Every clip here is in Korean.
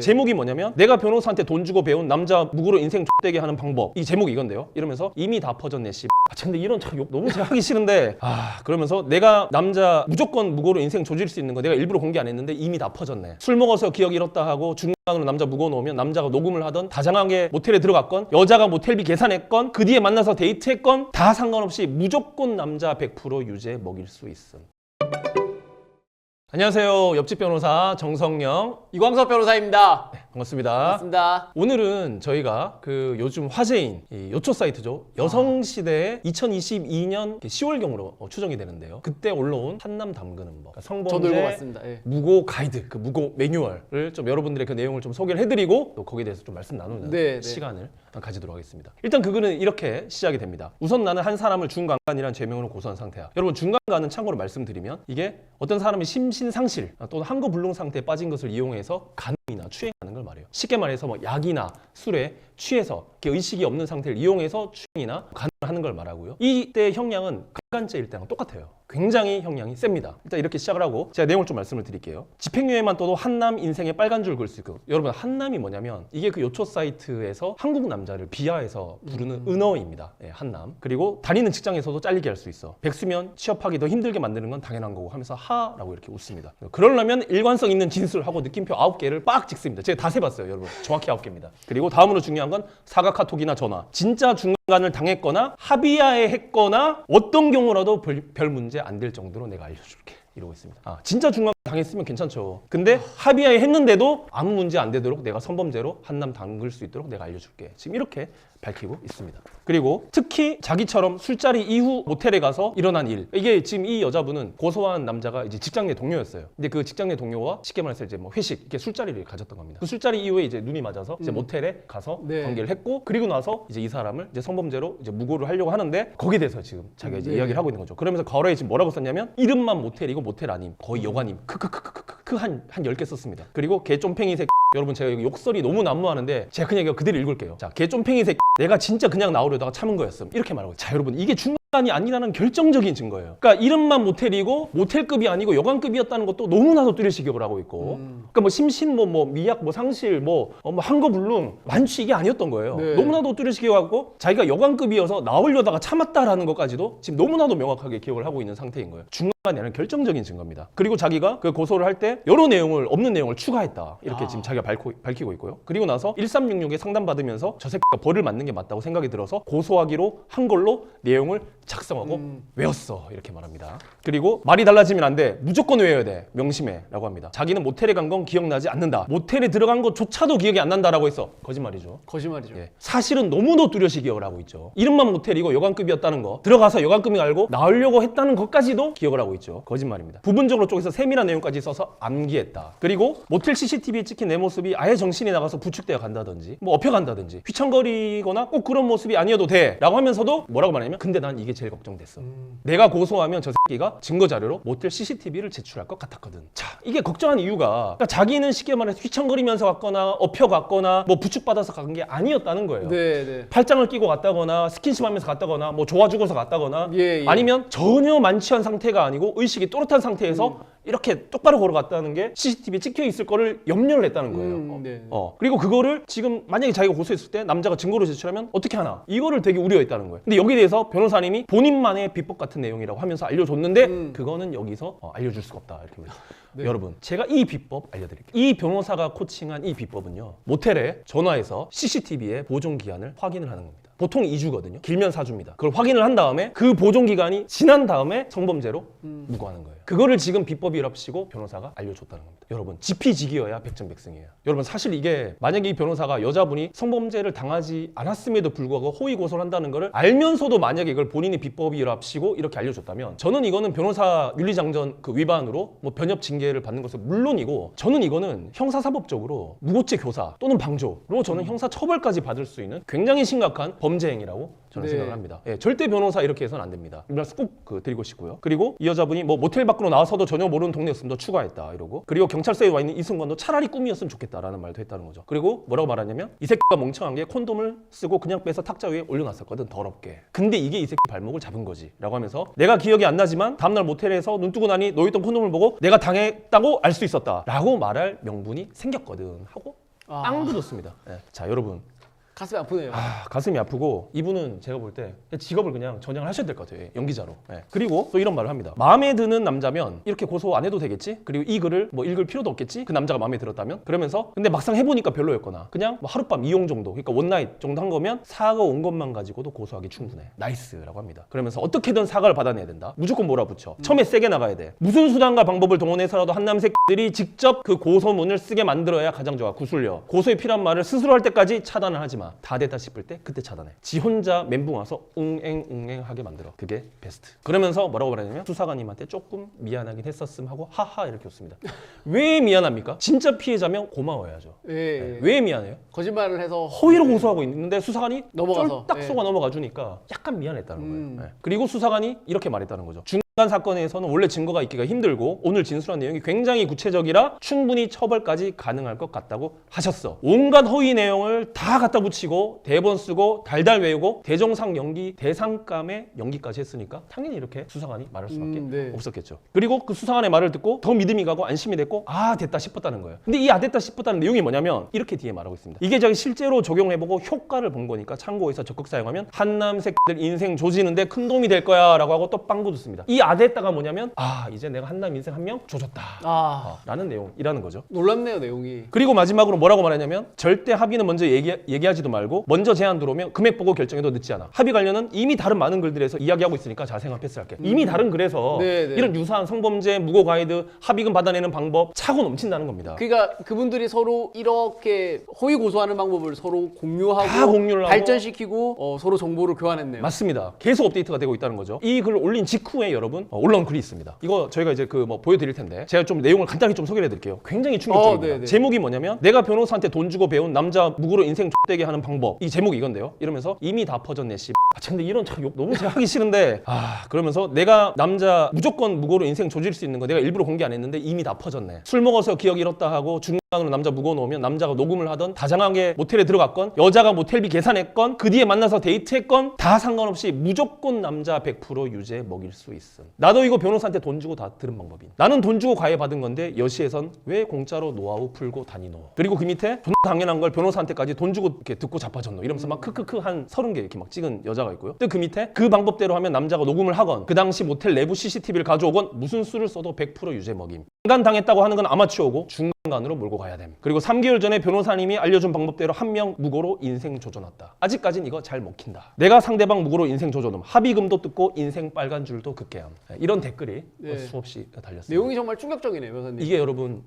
제목이 뭐냐면 내가 변호사한테 돈 주고 배운 남자 무고로 인생 X되게 하는 방법. 이 제목이 이건데요. 이러면서 이미 다 퍼졌네 씨. 근데 이런 참 욕 너무 제가 하기 싫은데 그러면서 내가 남자 무조건 무고로 인생 조질 수 있는 거 내가 일부러 공개 안 했는데 이미 다 퍼졌네. 술 먹어서 기억 잃었다 하고 중간으로 남자 무거 놓으면 남자가 녹음을 하던 다장하게 모텔에 들어갔건 여자가 모텔비 계산했건 그 뒤에 만나서 데이트했건 다 상관없이 무조건 남자 100% 유죄 먹일 수 있음. 안녕하세요. 옆집 변호사 정성영 이광석 변호사입니다. 반갑습니다. 반갑습니다. 오늘은 저희가 그 요즘 화제인 이 요초 사이트죠. 여성시대의 2022년 10월경으로 추정이 되는데요. 그때 올라온 한남 담그는 법, 저도 성범죄 읽어봤습니다. 예. 무고 가이드, 그 무고 매뉴얼을 좀 여러분들의 그 내용을 좀 소개를 해드리고 또 거기에 대해서 좀 말씀 나누는 네. 시간을 가지도록 하겠습니다. 일단 그거는 이렇게 시작이 됩니다. 우선 나는 한 사람을 중간간이라는 죄명으로 고소한 상태야. 여러분 중간간은 참고로 말씀드리면 이게 어떤 사람이 심신상실 또는 한거불능 상태에 빠진 것을 이용해서 간음이나 추행하는 걸 말해요. 쉽게 말해서 뭐 약이나 술에 취해서 의식이 없는 상태를 이용해서 추행이나 간음을 하는 걸 말하고요. 이때 형량은 강간죄일 때랑 똑같아요. 굉장히 형량이 셉니다. 일단 이렇게 시작을 하고 제가 내용을 좀 말씀을 드릴게요. 집행유예만 떠도 한남 인생에 빨간 줄 그을 수 있고, 여러분 한남이 뭐냐면 이게 그 요초 사이트에서 한국 남자를 비하해서 부르는 은어입니다. 예, 한남. 그리고 다니는 직장에서도 잘리게 할 수 있어. 백수면 취업하기 더 힘들게 만드는 건 당연한 거고 하면서 하라고 이렇게 웃습니다. 그러려면 일관성 있는 진술하고 느낌표 9개를 빡 찍습니다. 제가 다 세봤어요, 여러분. 정확히 9개입니다. 그리고 다음으로 중요한 건 사과 카톡이나 전화. 진짜 중간을 당했거나 합의하에 했거나 어떤 경우라도 별 문제 안 될 정도로 내가 알려줄게. 이러고 있습니다. 진짜 중간 당했으면 괜찮죠. 근데 합의하에 했는데도 아무 문제 안 되도록 내가 선범죄로 한남 담글 수 있도록 내가 알려줄게. 지금 이렇게 밝히고 있습니다. 그리고 특히 자기처럼 술자리 이후 모텔에 가서 일어난 일. 이게 지금 이 여자분은 고소한 남자가 이제 직장 내 동료였어요. 근데 그 직장 내 동료와 쉽게 말해서 이제 뭐 회식, 이렇게 술자리를 가졌던 겁니다. 그 술자리 이후에 이제 눈이 맞아서 이제 모텔에 가서 관계를 했고, 그리고 나서 이제 이 사람을 이제 선범죄로 이제 무고를 하려고 하는데 거기에 대해서 지금 자기가 이제 이야기를 하고 있는 거죠. 그러면서 거래에 지금 뭐라고 썼냐면 이름만 모텔이고 모텔 아님, 거의 여관임, 크크크크크크 한 10개 썼습니다. 그리고 개 쫌팽이 새끼. 여러분 제가 여기 욕설이 너무 난무하는데 제가 그냥 이거 그대로 읽을게요. 자, 개 쫌팽이 새끼. 내가 진짜 그냥 나오려다가 참은 거였음. 이렇게 말하고. 자, 여러분 이게 중간이 아니라는 결정적인 증거예요. 그러니까 이름만 모텔이고 모텔급이 아니고 여관급이었다는 것도 너무나도 뚜렷이 기억을 하고 있고. 그러니까 뭐 심신 뭐 미약 뭐 상실 뭐 한거불능 만취 이게 아니었던 거예요. 네. 너무나도 뚜렷이 기억하고 자기가 여관급이어서 나오려다가 참았다라는 것까지도 지금 너무나도 명확하게 기억을 하고 있는 상태인 거예요. 중간이 아니라 결정적인 증거입니다. 그리고 자기가 그 고소를 할 때 여러 내용을 없는 내용을 추가했다. 이렇게 지금 자기가 밝히고 있고요. 그리고 나서 1366에 상담받으면서 저 새끼가 벌을 맞는 게 맞다고 생각이 들어서 고소하기로 한 걸로 내용을 작성하고 외웠어. 이렇게 말합니다. 그리고 말이 달라지면 안 돼. 무조건 외워야 돼. 명심해. 라고 합니다. 자기는 모텔에 간 건 기억나지 않는다. 모텔에 들어간 것조차도 기억이 안 난다라고 했어. 거짓말이죠. 거짓말이죠. 예. 사실은 너무도 뚜렷이 기억을 하고 있죠. 이름만 모텔이고 여관급이었다는 거, 들어가서 여관급인 알고 나오려고 했다는 것까지도 기억을 하고 있죠. 거짓말입니다. 부분적으로 쪽에서 세밀한 내용까지 써서 암기했다. 그리고 모텔 CCTV에 찍힌 내 모습이 아예 정신이 나가서 부축되어 간다든지 뭐 업혀간다든지 휘청거리거나 꼭 그런 모습이 아니어도 돼 라고 하면서도 뭐라고 말하냐면 근데 난 이게 제일 걱정됐어. 내가 고소하면 저 새끼가 증거자료로 모텔 CCTV를 제출할 것 같았거든. 자, 이게 걱정한 이유가 그러니까 자기는 쉽게 말해서 휘청거리면서 갔거나 업혀갔거나 뭐 부축받아서 간 게 아니었다는 거예요. 네. 팔짱을 끼고 갔다거나 스킨십 하면서 갔다거나 뭐 좋아 죽어서 갔다거나 예. 아니면 전혀 만취한 상태가 아니고 의식이 또렷한 상태에서 이렇게 똑바로 걸어갔다는 게 CCTV에 찍혀 있을 거를 염려를 했다는 거예요. 네. 그리고 그거를 지금 만약에 자기가 고소했을 때 남자가 증거로 제출하면 어떻게 하나? 이거를 되게 우려했다는 거예요. 근데 여기에 대해서 변호사님이 본인만의 비법 같은 내용이라고 하면서 알려줬는데 그거는 여기서 알려줄 수가 없다. 이렇게 말해요. 네. 여러분 제가 이 비법 알려드릴게요. 이 변호사가 코칭한 이 비법은요. 모텔에 전화해서 CCTV의 보존기한을 확인을 하는 겁니다. 보통 2주거든요. 길면 4주입니다. 그걸 확인을 한 다음에 그 보존기간이 지난 다음에 성범죄로 무고하는 거예요. 그거를 지금 비법이랍시고 변호사가 알려줬다는 겁니다. 여러분 지피지기여야 백전백승이에요. 여러분 사실 이게 만약에 이 변호사가 여자분이 성범죄를 당하지 않았음에도 불구하고 호의 고소를 한다는 거를 알면서도 만약에 이걸 본인이 비법이랍시고 이렇게 알려줬다면 저는 이거는 변호사 윤리장전 그 위반으로 뭐 변협 징계를 받는 것은 물론이고 저는 이거는 형사사법적으로 무고죄 교사 또는 방조로 저는 형사처벌까지 받을 수 있는 굉장히 심각한 범죄 행위라고 저는 생각을 합니다. 예, 절대 변호사 이렇게 해서는 안 됩니다. 이 말씀 꼭 드리고 싶고요. 그리고 이 여자분이 뭐 모텔 밖으로 나와서도 전혀 모르는 동네였으면 더 추가했다 이러고, 그리고 경찰서에 와 있는 이 순간도 차라리 꿈이었으면 좋겠다라는 말도 했다는 거죠. 그리고 뭐라고 말하냐면 이 새끼가 멍청한 게 콘돔을 쓰고 그냥 빼서 탁자 위에 올려놨었거든, 더럽게. 근데 이게 이 새끼 발목을 잡은 거지 라고 하면서 내가 기억이 안 나지만 다음날 모텔에서 눈 뜨고 나니 놓여있던 콘돔을 보고 내가 당했다고 알 수 있었다 라고 말할 명분이 생겼거든 하고 빵 굳었습니다. 예. 자 여러분 가슴이 아프네요. 가슴이 아프고 이분은 제가 볼 때 직업을 그냥 전향을 하셔야 될 것 같아요. 연기자로. 예. 그리고 또 이런 말을 합니다. 마음에 드는 남자면 이렇게 고소 안 해도 되겠지? 그리고 이 글을 뭐 읽을 필요도 없겠지? 그 남자가 마음에 들었다면? 그러면서 근데 막상 해보니까 별로였거나 그냥 뭐 하룻밤 이용 정도 그러니까 원나잇 정도 한 거면 사과 온 것만 가지고도 고소하기 충분해. 나이스라고 합니다. 그러면서 어떻게든 사과를 받아내야 된다. 무조건 몰아붙여. 처음에 세게 나가야 돼. 무슨 수단과 방법을 동원해서라도 한남새끼들이 직접 그 고소문을 쓰게 만들어야 가장 좋아. 구술려. 고소에 필요한 말을 스스로 할 때까지 차단을 하지 마. 다 됐다 싶을 때 그때 차단해. 지 혼자 멘붕 와서 웅앵웅앵하게 만들어. 그게 베스트. 그러면서 뭐라고 말하냐면 수사관님한테 조금 미안하긴 했었음 하고 하하 이렇게 웃습니다. 왜 미안합니까? 진짜 피해자면 고마워야죠. 예. 왜 미안해요? 거짓말을 해서 허위로 고소하고 있는데 수사관이 넘어가서. 쫄딱 예. 속아 넘어가 주니까 약간 미안했다는 거예요. 그리고 수사관이 이렇게 말했다는 거죠. 중간 사건에서는 원래 증거가 있기가 힘들고 오늘 진술한 내용이 굉장히 구체적이라 충분히 처벌까지 가능할 것 같다고 하셨어. 온갖 허위 내용을 다 갖다 붙이고 대본 쓰고 달달 외우고 대정상 연기 대상감의 연기까지 했으니까 당연히 이렇게 수사관이 말할 수밖에 네. 없었겠죠. 그리고 그 수사관의 말을 듣고 더 믿음이 가고 안심이 됐고 아 됐다 싶었다는 거예요. 근데 이 아 됐다 싶었다는 내용이 뭐냐면 이렇게 뒤에 말하고 있습니다. 이게 제가 실제로 적용해보고 효과를 본 거니까 참고해서 적극 사용하면 한남 새끼들 인생 조지는데 큰 도움이 될 거야 라고 하고 또 빵구 듣습니다. 이 아 됐다가 뭐냐면 아 이제 내가 한남 인생 한 명 조졌다 라는 내용이라는 거죠. 놀랍네요 내용이. 그리고 마지막으로 뭐라고 말하냐면 절대 합의는 먼저 얘기하지도 말고 먼저 제안 들어오면 금액 보고 결정해도 늦지 않아. 합의 관련은 이미 다른 많은 글들에서 이야기하고 있으니까 자세한 패스할게. 이미 다른 글에서 네네. 이런 유사한 성범죄 무고 가이드 합의금 받아내는 방법 차고 넘친다는 겁니다. 그러니까 그분들이 서로 이렇게 허위 고소하는 방법을 서로 공유하고 다 공유를 하고 발전시키고 서로 정보를 교환했네요. 맞습니다. 계속 업데이트가 되고 있다는 거죠. 이 글을 올린 직후에 여러분 올라온 글이 있습니다. 이거 저희가 이제 그 뭐 보여드릴 텐데 제가 좀 내용을 간단히 좀 소개를 해드릴게요. 굉장히 충격적입니다. 네네. 제목이 뭐냐면 내가 변호사한테 돈 주고 배운 남자 무고로 인생 X되게 하는 방법. 이 제목이 이건데요. 이러면서 이미 다 퍼졌네 씨. 근데 이런 참 욕 너무 제가 하기 싫은데 그러면서 내가 남자 무조건 무고로 인생 조질 수 있는 거 내가 일부러 공개 안 했는데 이미 다 퍼졌네. 술 먹어서 기억 잃었다 하고 중간으로 남자 무거 놓으면 남자가 녹음을 하던 다정하게 모텔에 들어갔건 여자가 모텔비 계산했건 그 뒤에 만나서 데이트했건 다 상관없이 무조건 남자 100% 유죄 먹일 수 있음. 나도 이거 변호사한테 돈 주고 다 들은 방법인. 나는 돈 주고 가해 받은 건데 여시에선 왜 공짜로 노하우 풀고 다니노. 그리고 그 밑에 존나 당연한 걸 변호사한테까지 돈 주고 이렇게 듣고 자빠졌노 이러면서 막 크크크 한 30개 이렇게 막 찍은 여자가 있고요. 또 그 밑에 그 방법대로 하면 남자가 녹음을 하건 그 당시 모텔 내부 CCTV를 가져오건 무슨 수를 써도 100% 유죄 먹임. 중간 당했다고 하는 건 아마추어고 중간간으로 몰고 가야 됨. 그리고 3개월 전에 변호사님이 알려준 방법대로 한 명 무고로 인생 조져놨다. 아직까진 이거 잘 먹힌다. 내가 상대방 무고로 인생 조져놓음. 합의금도 뜯고 인생 빨간 줄도 긋게함. 이런 댓글이 수없이 달렸습니다. 내용이 정말 충격적이네요, 변호사님. 이게 여러분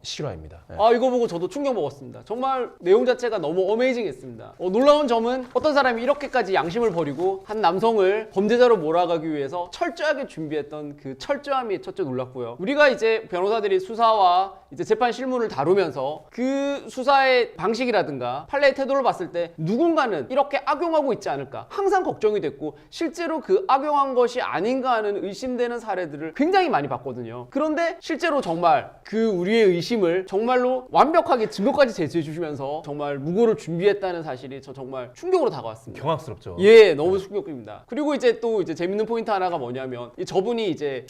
실화입니다. 네. 이거 보고 저도 충격 먹었습니다. 정말 내용 자체가 너무 어메이징했습니다. 놀라운 점은 어떤 사람이 이렇게까지 양심을 버리고 한 남성을 범죄자로 몰아가기 위해서 철저하게 준비했던 그 철저함이 첫째 놀랐고요. 우리가 이제 변호사들이 수사와 이제 재판 실무를 다루면서 그 수사의 방식이라든가 판례의 태도를 봤을 때 누군가는 이렇게 악용하고 있지 않을까 항상 걱정이 됐고 실제로 그 악용한 것이 아닌가 하는 의심되는 사례들을 굉장히 많이 봤거든요. 그런데 실제로 정말 그 우리의 의심을 정말로 완벽하게 증거까지 제시해 주시면서 정말 무고를 준비했다는 사실이 저 정말 충격으로 다가왔습니다. 경악스럽죠. 예, 너무 충격입니다. 그리고 이제 또 이제 재밌는 포인트 하나가 뭐냐면 저분이 이제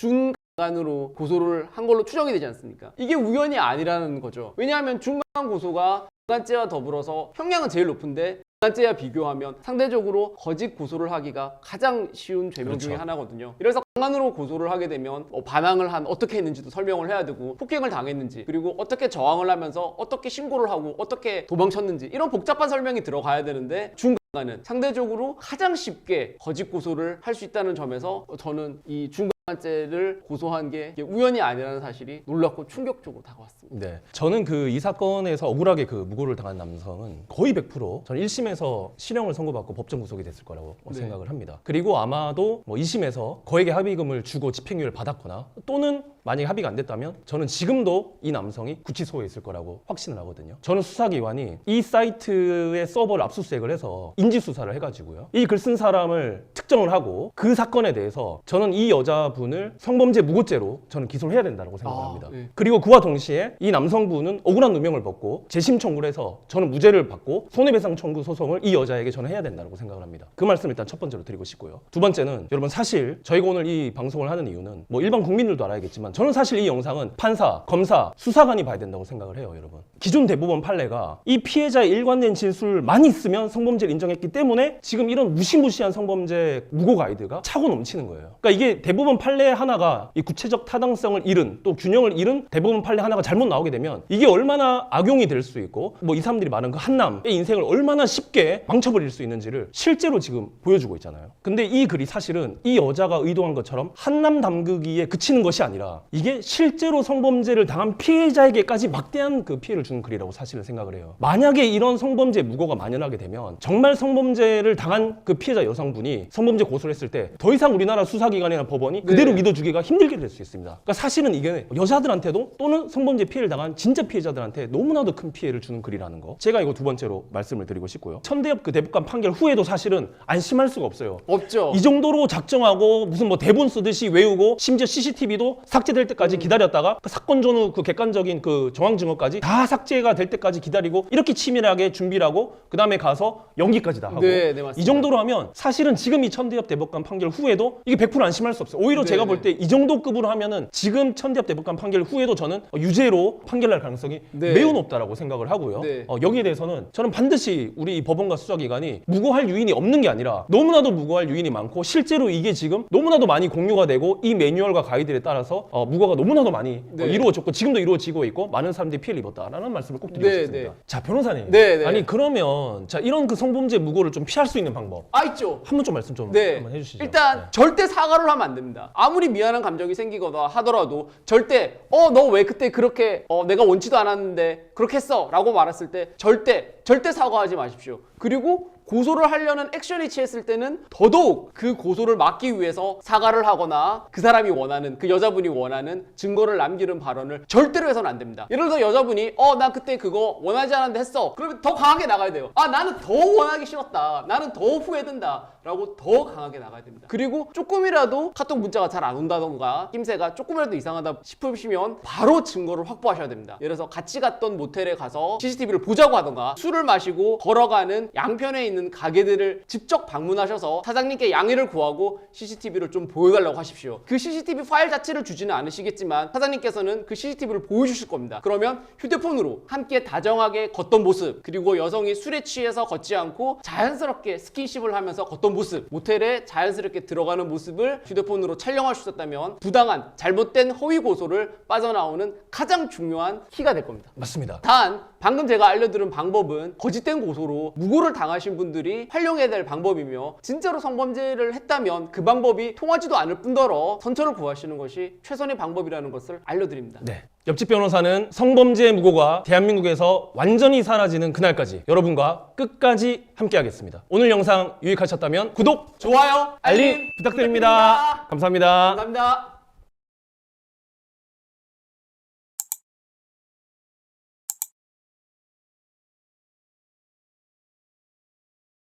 중간으로 고소를 한 걸로 추정이 되지 않습니까? 이게 우연이 아니라는 거죠. 왜냐하면 중간 고소가 중간죄와 더불어서 형량은 제일 높은데 중간죄와 비교하면 상대적으로 거짓 고소를 하기가 가장 쉬운 죄명 중에 하나거든요. 그래서 강간으로 고소를 하게 되면 반항을 어떻게 했는지도 설명을 해야 되고 폭행을 당했는지 그리고 어떻게 저항을 하면서 어떻게 신고를 하고 어떻게 도망쳤는지 이런 복잡한 설명이 들어가야 되는데 중간은 상대적으로 가장 쉽게 거짓 고소를 할 수 있다는 점에서 저는 이 중간죄를 고소한 게 우연이 아니라는 사실이 놀랍고 충격적으로 다가왔습니다. 네, 저는 이 사건에서 억울하게 그 무고를 당한 남성은 거의 100% 저는 1심에서 실형을 선고받고 법정 구속이 됐을 거라고 생각을 합니다. 그리고 아마도 2심에서 거액의 합의금을 주고 집행유예를 받았거나 또는 만약에 합의가 안 됐다면 저는 지금도 이 남성이 구치소에 있을 거라고 확신을 하거든요. 저는 수사기관이 이 사이트의 서버를 압수수색을 해서 인지수사를 해가지고요. 이 글 쓴 사람을 특정을 하고 그 사건에 대해서 저는 이 여자분을 성범죄 무고죄로 저는 기소를 해야 된다고 생각을 합니다. 네. 그리고 그와 동시에 이 남성분은 억울한 누명을 벗고 재심 청구를 해서 저는 무죄를 받고 손해배상 청구 소송을 이 여자에게 저는 해야 된다고 생각을 합니다. 그 말씀 일단 첫 번째로 드리고 싶고요. 두 번째는 여러분 사실 저희가 오늘 이 방송을 하는 이유는 일반 국민들도 알아야겠지만 있지만 저는 사실 이 영상은 판사, 검사, 수사관이 봐야 된다고 생각을 해요, 여러분. 기존 대법원 판례가 이 피해자의 일관된 진술만 있으면 성범죄를 인정했기 때문에 지금 이런 무시무시한 성범죄 무고 가이드가 차고 넘치는 거예요. 그러니까 이게 대법원 판례 하나가 이 구체적 타당성을 잃은 또 균형을 잃은 대법원 판례 하나가 잘못 나오게 되면 이게 얼마나 악용이 될 수 있고 뭐 이 사람들이 말하는 그 한남의 인생을 얼마나 쉽게 망쳐버릴 수 있는지를 실제로 지금 보여주고 있잖아요. 근데 이 글이 사실은 이 여자가 의도한 것처럼 한남 담그기에 그치는 것이 아니라 이게 실제로 성범죄를 당한 피해자에게까지 막대한 그 피해를 주는 글이라고 사실은 생각을 해요. 만약에 이런 성범죄 무고가 만연하게 되면 정말 성범죄를 당한 그 피해자 여성분이 성범죄 고소를 했을 때 더 이상 우리나라 수사기관이나 법원이 그대로 믿어주기가 힘들게 될 수 있습니다. 그러니까 사실은 이게 여자들한테도 또는 성범죄 피해를 당한 진짜 피해자들한테 너무나도 큰 피해를 주는 글이라는 거. 제가 이거 두 번째로 말씀을 드리고 싶고요. 천대엽 그 대법관 판결 후에도 사실은 안심할 수가 없어요. 없죠. 이 정도로 작정하고 무슨 뭐 대본 쓰듯이 외우고 심지어 CCTV도 삭제될 때까지 기다렸다가 그 사건 전후 그 객관적인 그 정황 증거까지 다 삭제가 될 때까지 기다리고 이렇게 치밀하게 준비를 하고 그 다음에 가서 연기까지 다 하고 네, 맞습니다. 이 정도로 하면 사실은 지금 이 천대엽 대법관 판결 후에도 이게 100% 안심할 수 없어요. 오히려 제가 볼 때 이 정도 급으로 하면은 지금 천대엽 대법관 판결 후에도 저는 유죄로 판결날 가능성이 매우 높다라고 생각을 하고요. 여기에 대해서는 저는 반드시 우리 이 법원과 수사기관이 무고할 유인이 없는 게 아니라 너무나도 무고할 유인이 많고 실제로 이게 지금 너무나도 많이 공유가 되고 이 매뉴얼과 가이드에 따라서 무고가 너무나도 많이 이루어졌고 지금도 이루어지고 있고 많은 사람들이 피해를 입었다라는 말씀을 꼭 드리고 싶습니다. 자, 변호사님. 아니 그러면 자 이런 그 성범죄 무고를 좀 피할 수 있는 방법 있죠. 한번 좀 말씀 좀 한번 해주시죠. 일단 절대 사과를 하면 안 됩니다. 아무리 미안한 감정이 생기거나 하더라도 절대 너 왜 그때 그렇게 내가 원치도 않았는데 그렇게 했어 라고 말했을 때 절대 사과하지 마십시오. 그리고 고소를 하려는 액션이 취했을 때는 더더욱 그 고소를 막기 위해서 사과를 하거나 그 사람이 원하는 그 여자분이 원하는 증거를 남기는 발언을 절대로 해서는 안 됩니다. 예를 들어 여자분이 나 그때 그거 원하지 않았는데 했어. 그러면 더 강하게 나가야 돼요. 나는 더 원하기 싫었다. 나는 더 후회된다. 라고 더 강하게 나가야 됩니다. 그리고 조금이라도 카톡 문자가 잘 안 온다던가 힘새가 조금이라도 이상하다 싶으시면 바로 증거를 확보하셔야 됩니다. 예를 들어서 같이 갔던 모텔에 가서 CCTV를 보자고 하던가 술을 마시고 걸어가는 양편에 있는 가게들을 직접 방문하셔서 사장님께 양해를 구하고 CCTV를 좀 보여달라고 하십시오. 그 CCTV 파일 자체를 주지는 않으시겠지만 사장님께서는 그 CCTV를 보여주실 겁니다. 그러면 휴대폰으로 함께 다정하게 걷던 모습, 그리고 여성이 술에 취해서 걷지 않고 자연스럽게 스킨십을 하면서 걷던 모습, 모텔에 자연스럽게 들어가는 모습을 휴대폰으로 촬영할 수 있었다면 부당한 잘못된 허위 고소를 빠져나오는 가장 중요한 키가 될 겁니다. 맞습니다. 단 방금 제가 알려드린 방법은 거짓된 고소로 무고를 당하신 분들이 활용해야 될 방법이며 진짜로 성범죄를 했다면 그 방법이 통하지도 않을 뿐더러 선처를 구하시는 것이 최선의 방법이라는 것을 알려드립니다. 네. 옆집 변호사는 성범죄 무고가 대한민국에서 완전히 사라지는 그날까지 여러분과 끝까지 함께하겠습니다. 오늘 영상 유익하셨다면 구독, 좋아요, 알림 부탁드립니다. 감사합니다. 감사합니다.